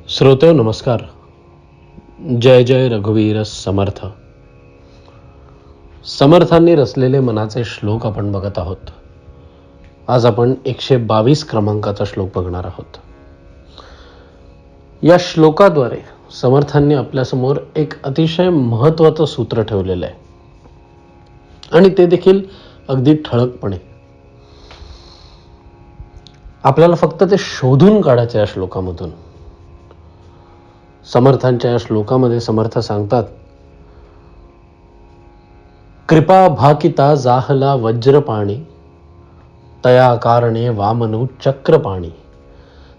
श्रोते नमस्कार. जय जय रघुवीर समर्थ. समर्थांनी रचलेले मनाचे श्लोक आपण बघत आहोत. आज आपण 122 क्रमांकाचा श्लोक बघणार आहोत. या श्लोकाद्वारे समर्थांनी आपल्यासमोर एक अतिशय महत्त्वाचं सूत्र ठेवलेलं आहे आणि ते देखील अगदी ठळकपणे. आपल्याला फक्त ते शोधून काढायचं या श्लोकामधून. समर्थांच्या या श्लोकामध्ये समर्थ सांगतात, कृपा भाकिता जाहला वज्रपाणी, तया कारणे वामनु चक्रपाणी,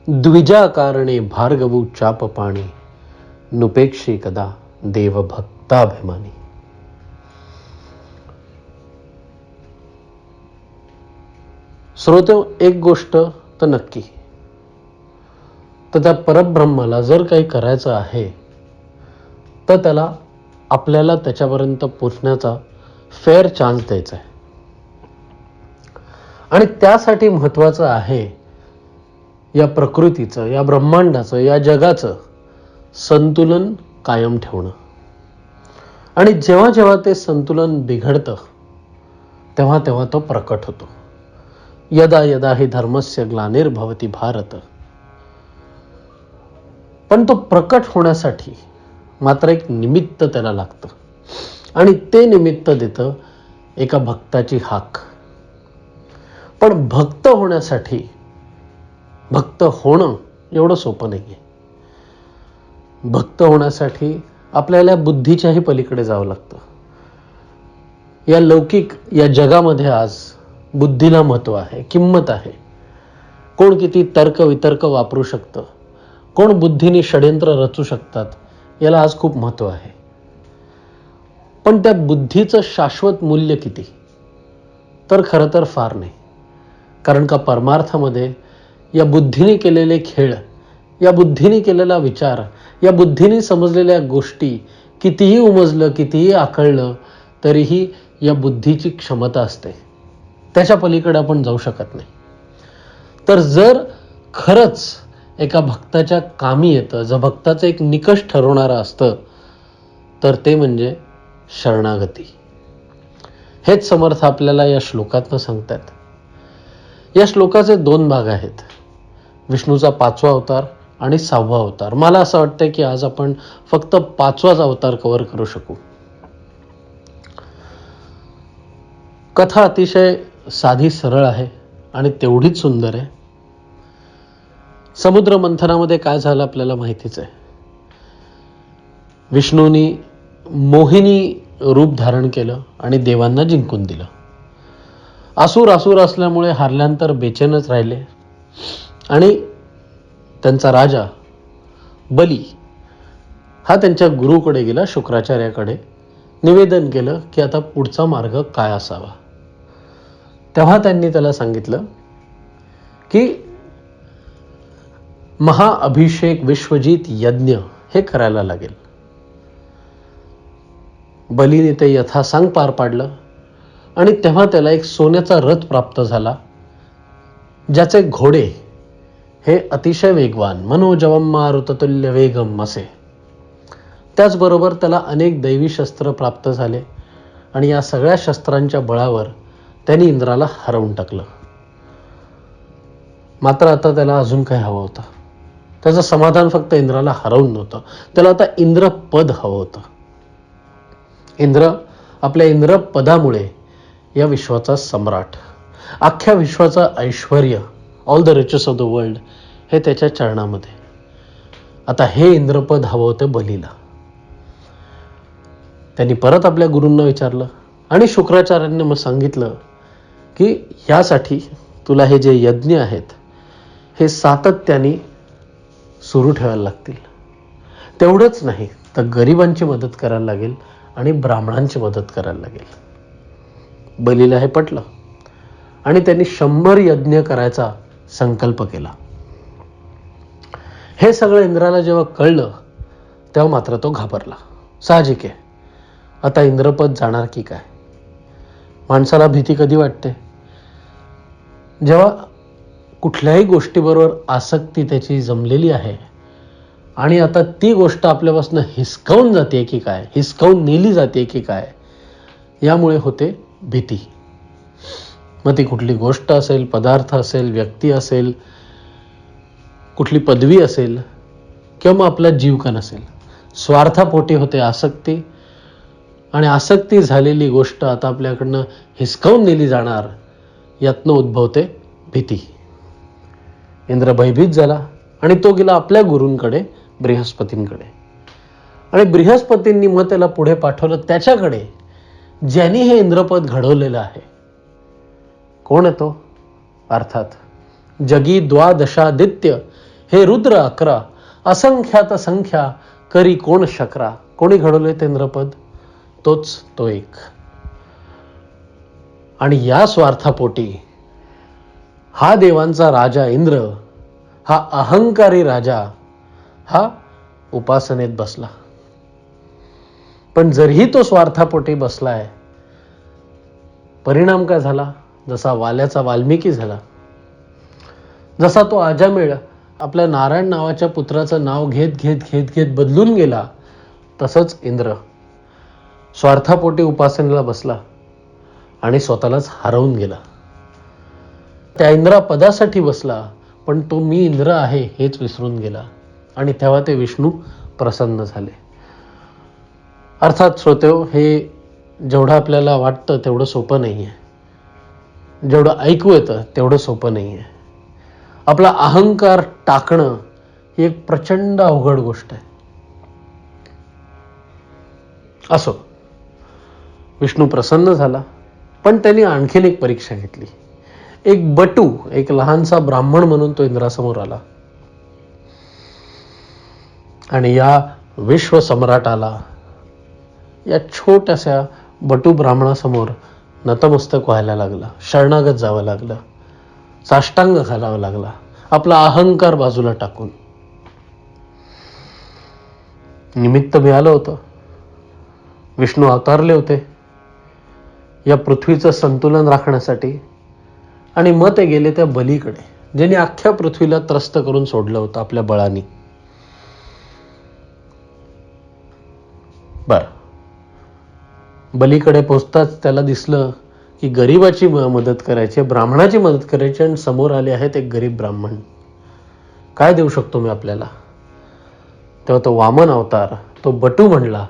द्विजा कारणे भार्गवू चापपाणी, नुपेक्षी कदा देव भक्ताभिमानी. श्रोते, एक गोष्ट तर नक्की, तर त्या परब्रह्माला जर काही करायचं आहे तर त्याला आपल्याला त्याच्यापर्यंत पोचण्याचा फेअर चान्स द्यायचा आहे. आणि त्यासाठी महत्त्वाचं आहे या प्रकृतीचं, या ब्रह्मांडाचं, या जगाचं संतुलन कायम ठेवणं. आणि जेव्हा जेव्हा ते संतुलन बिघडतं तेव्हा तेव्हा तो प्रकट होतो. यदा यदा हि धर्मस्य ग्लानिर्भवति भारत. पण तो प्रकट होण्यासाठी मात्र एक निमित्त त्याला लागतं आणि ते निमित्त देतं एका भक्ताची हाक. पण भक्त होण्यासाठी भक्त होणं एवढं सोपं नाहीये. भक्त होण्यासाठी आपल्याला बुद्धीच्याही पलीकडे जावं लागतं. या लौकिक या जगामध्ये आज बुद्धीला महत्त्व आहे, किंमत आहे. कोण किती तर्क वितर्क वापरू शकतं, कोण बुद्धीने षड्यंत्र रचू शकतात, याला आज खूप महत्त्व आहे. पण त्या बुद्धीचं शाश्वत मूल्य किती, तर खरं तर फार नाही. कारण का परमार्थामध्ये या बुद्धीने केलेले खेळ, या बुद्धीने केलेला विचार, या बुद्धीने समजलेल्या गोष्टी कितीही उमजलं, कितीही आकळलं तरीही या बुद्धीची क्षमता असते, त्याच्या पलीकडे आपण जाऊ शकत नाही. तर जर खरंच एका भक्ताच्या कामी येतं, जर भक्ताचं एक निकष ठरवणारं असतं तर ते म्हणजे शरणागती. हेच समर्थ आपल्याला या श्लोकातनं सांगतात. या श्लोकाचे 2 भाग आहेत, विष्णूचा 5वा अवतार आणि 6वा अवतार. मला असं वाटतं की आज आपण फक्त 5वाच अवतार कव्हर करू शकू. कथा अतिशय साधी सरळ आहे आणि तेवढीच सुंदर आहे. समुद्र मंथनामध्ये काय झालं आपल्याला माहितीच आहे. विष्णूंनी मोहिनी रूप धारण केलं आणि देवांना जिंकून दिलं. असुर असल्यामुळे हारल्यानंतर बेचैनच राहिले आणि त्यांचा राजा बली हा त्यांच्या गुरुकडे गेला, शुक्राचार्याकडे निवेदन केलं की आता पुढचा मार्ग काय असावा. तेव्हा त्यांनी त्याला सांगितलं की महाअभिषेक विश्वजित यज्ञ हे करायला लागेल. बलीने ते यथासांग पार पाडलं आणि तेव्हा त्याला एक सोन्याचा रथ प्राप्त झाला, ज्याचे घोडे हे अतिशय वेगवान, मनोजवम मारुततुल्य वेगम असे. त्याचबरोबर त्याला अनेक दैवी शस्त्र प्राप्त झाले आणि या सगळ्या शस्त्रांच्या बळावर त्यांनी इंद्राला हरवून टाकलं. मात्र आता त्याला अजून काय हवं होतं. त्याचं समाधान फक्त इंद्राला हरवून नव्हतं, त्याला आता इंद्रपद हवं होतं. आपल्या इंद्रपदामुळे या विश्वाचा सम्राट, अख्ख्या विश्वाचा ऐश्वर्य, all the riches of the world हे त्याच्या चरणामध्ये. आता हे इंद्रपद हवं होतं बलीला. त्यांनी परत आपल्या गुरूंना विचारलं आणि शुक्राचार्यांनी मग सांगितलं की ह्यासाठी तुला हे जे यज्ञ आहेत हे सातत्याने सुरू ठेवायला लागतील. तेवढंच नाही तर गरिबांची मदत करायला लागेल आणि ब्राह्मणांची मदत करायला लागेल. बलीला हे पटलं आणि त्यांनी 100 यज्ञ करायचा संकल्प केला. हे सगळं इंद्राला जेव्हा कळलं तेव्हा मात्र तो घाबरला. साहजिक आहे, आता इंद्रपद जाणार की काय. माणसाला भीती कधी वाटते, जेव्हा कुठल्याही गोष्टीबरोबर आसक्ती त्याची जमलेली आहे आणि आता ती गोष्ट आपल्यापासून हिसकावून जाते की काय, हिसकावून नेली जाते की काय, यामुळे होते भीती. मग ती कुठली गोष्ट असेल, पदार्थ असेल, व्यक्ती असेल, कुठली पदवी असेल, किंवा मग आपला जीव का नसेल. स्वार्थापोटी होते आसक्ती, आणि आसक्ती झालेली गोष्ट आता आपल्याकडनं हिसकावून नेली जाणार, यातनं उद्भवते भीती. इंद्र भयभीत झाला आणि तो गेला आपल्या गुरूंकडे, बृहस्पतींकडे. आणि बृहस्पतींनी मग त्याला पुढे पाठवलं त्याच्याकडे ज्यांनी हे इंद्रपद घडवलेलं आहे. कोण आहे तो? अर्थात जगी द्वादशादित्य हे रुद्र 11, असंख्यात संख्या करी कोण शकरा. कोणी घडवले ते इंद्रपद? तोच तो एक. आणि या स्वार्थापोटी हा देवांचा राजा इंद्र, हा अहंकारी राजा, हा उपासनेत बसला. पण जरीही तो स्वार्थापोटी बसलाय, परिणाम काय झाला? जसा वाल्याचा वाल्मिकी झाला, जसा तो अजामेळ आपल्या नारायण नावाच्या पुत्राचं नाव घेत घेत घेत घेत बदलून गेला, तसंच इंद्र स्वार्थापोटी उपासनेला बसला आणि स्वतःलाच हरवून गेला. त्या इंद्रा पदासाठी बसला, पण तो मी इंद्र आहे हेच विसरून गेला. आणि तेव्हा ते विष्णू प्रसन्न झाले. अर्थात श्रोतेहो, हे जेवढं आपल्याला वाटतं तेवढं सोपं नाही आहे. जेवढं ऐकू येतं तेवढं सोपं नाही आहे. आपला अहंकार टाकणं ही एक प्रचंड अवघड गोष्ट आहे. असो, विष्णू प्रसन्न झाला, पण त्यांनी आणखीन एक परीक्षा घेतली. एक बटू, एक लहानसा ब्राह्मण म्हणून तो इंद्रासमोर आला आणि या विश्वसम्राटाला, या छोट्याशा बटू ब्राह्मणासमोर नतमस्तक व्हायला लागला, शरणागत जावं लागलं, साष्टांग घालावं लागला, आपला अहंकार बाजूला टाकून. निमित्त मिळालं होतं. विष्णू अवतारले होते या पृथ्वीचं संतुलन राखण्यासाठी, आणि मग ते गेले त्या बलीकडे, ज्यांनी अख्ख्या पृथ्वीला त्रस्त करून सोडलं होतं आपल्या बळाने. बलीकडे पोचताच त्याला दिसलं की गरिबाची मदत करायची, ब्राह्मणाची मदत करायची, आणि समोर आले आहेत एक गरीब ब्राह्मण. काय देऊ शकतो मी आपल्याला? तेव्हा तो वामन अवतार, तो बटू म्हणला,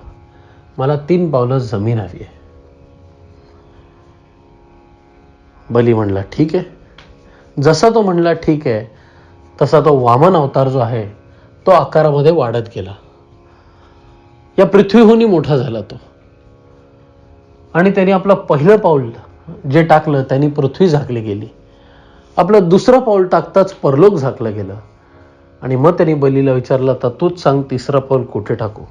मला 3 पावलं जमीन हवी आहे. बली म्हणला ठीक आहे. जसा तो म्हणला ठीक आहे, तसा तो वामन अवतार जो आहे तो आकारामध्ये वाढत गेला. या पृथ्वीहूनही मोठा झाला तो. आणि त्यांनी आपलं पहिलं पाऊल जे टाकलं त्यांनी पृथ्वी झाकली गेली. आपलं दुसरं पाऊल टाकताच परलोक झाकलं गेलं. आणि मग त्यांनी बलीला विचारलं, तर तूच सांग तिसरं पाऊल कुठे टाकू?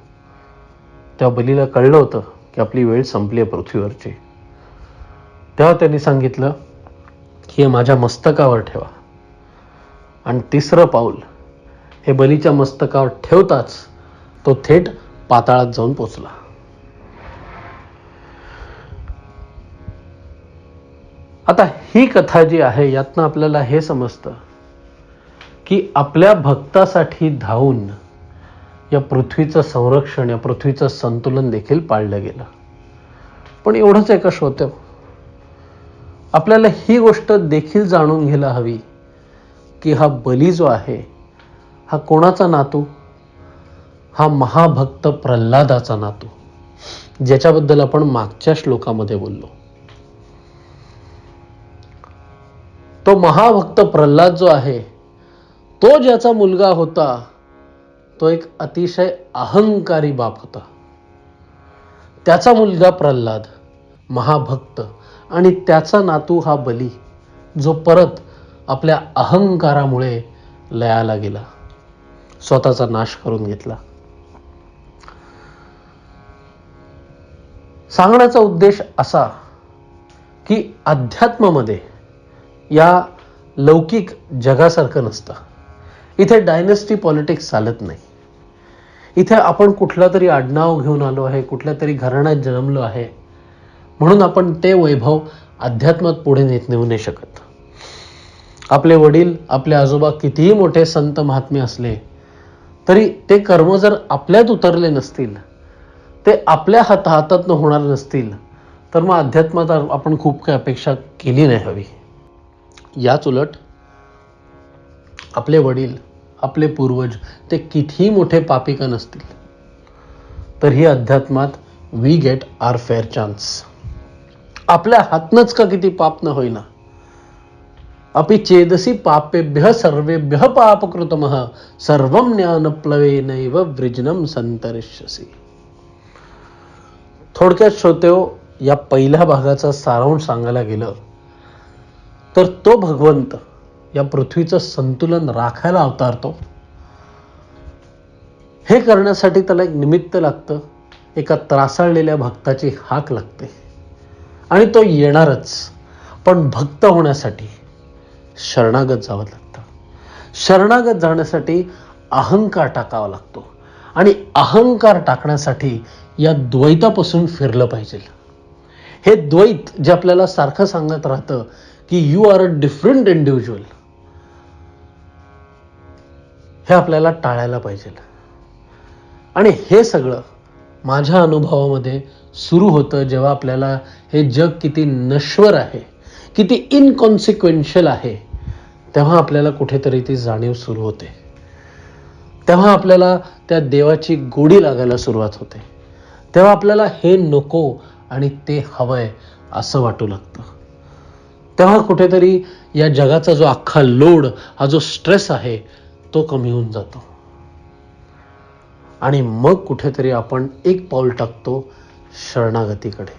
तेव्हा बलीला कळलं होतं की आपली वेळ संपली आहे पृथ्वीवरची. तेव्हा त्यांनी सांगितलं की हे माझ्या मस्तकावर ठेवा. आणि तिसरं पाऊल हे बलीच्या मस्तकावर ठेवताच तो थेट पाताळात जाऊन पोचला. आता ही कथा जी आहे, यातनं आपल्याला हे समजतं की आपल्या भक्तासाठी धावून या पृथ्वीचं संरक्षण, या पृथ्वीचं संतुलन देखील पाळलं गेलं. पण एवढंच आहे का श्रोते? आपल्याला ही गोष्ट देखील जाणून घ्यायला हवी की हा बली जो आहे हा कोणाचा नातू? हा महाभक्त प्रल्हादाचा नातू, ज्याच्याबद्दल आपण मागच्या श्लोकामध्ये बोललो. तो महाभक्त प्रल्हाद जो आहे, तो ज्याचा मुलगा होता, तो एक अतिशय अहंकारी बाप होता. त्याचा मुलगा प्रल्हाद महाभक्त, आणि त्याचा नातू हा बली, जो परत आपल्या अहंकारामुळे लयाला गेला, स्वतःचा नाश करून घेतला. सांगण्याचा उद्देश असा की अध्यात्मामध्ये या लौकिक जगासारखं नसतं. इथे डायनेस्टी पॉलिटिक्स चालत नाही. इथे आपण कुठला तरी आडनाव घेऊन आलो आहे, कुठल्या तरी घराण्यात जन्मलो आहे म्हणून आपण ते वैभव अध्यात्मात पुढे नेऊ नाही शकत. आपले वडील, आपले आजोबा कितीही मोठे संत महात्मे असले तरी ते कर्म जर आपल्यात उतरले नसतील, ते आपल्या हातातनं होणार नसतील, तर मग अध्यात्मात आपण खूप काही अपेक्षा केली नाही हवी. याच उलट आपले वडील, आपले पूर्वज ते कितीही मोठे पापी का नसतील, तर ही अध्यात्मात we get our fair chance. आपल्या हातनंच का किती पाप न होईना, अपि चेदसी पापेभ्य सर्वेभ्य पापकृतमः सर्वं ज्ञानप्लवेनैव वृजनं संतरिष्यसि. थोडक्यात श्रोतेहो, या पहिल्या भागाचा सारांश सांगायला गेलं तर तो भगवंत या पृथ्वीचं संतुलन राखायला अवतारतो. हे करण्यासाठी त्याला एक निमित्त लागतं, एका त्रासाळलेल्या भक्ताची हाक लागते आणि तो येणारच. पण भक्त होण्यासाठी शरणागत जावं लागतं. शरणागत जाण्यासाठी अहंकार टाकावा लागतो आणि अहंकार टाकण्यासाठी या द्वैतापासून फिरलं पाहिजे. हे द्वैत जे आपल्याला सारखं सांगत राहतं की you are a different individual, हे आपल्याला टाळायला पाहिजे. आणि हे सगळं माझ्या अनुभवामध्ये सुरू होतं जेव्हा आपल्याला हे जग किती नश्वर आहे, किती इनकॉन्सिक्वेन्शियल आहे, तेव्हा आपल्याला कुठेतरी ती जाणीव सुरू होते. तेव्हा आपल्याला त्या देवाची गोडी लागायला सुरुवात होते. तेव्हा आपल्याला हे नको आणि ते हवंय असं वाटू लागतं. तेव्हा कुठेतरी या जगाचा जो अख्खा लोड, हा जो स्ट्रेस आहे, तो कमी होऊन जातो. आणि मग कुठेतरी आपण एक पाऊल टाकतो शरणागतीकडे.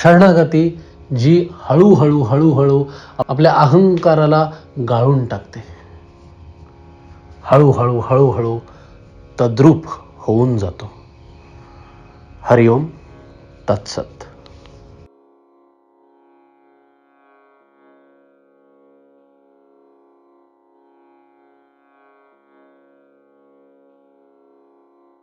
शरणागती जी हळूहळू हळूहळू आपल्या अहंकाराला गाळून टाकते. हळूहळू हळूहळू तद्रूप होऊन जातो. हरिओम तत्सत.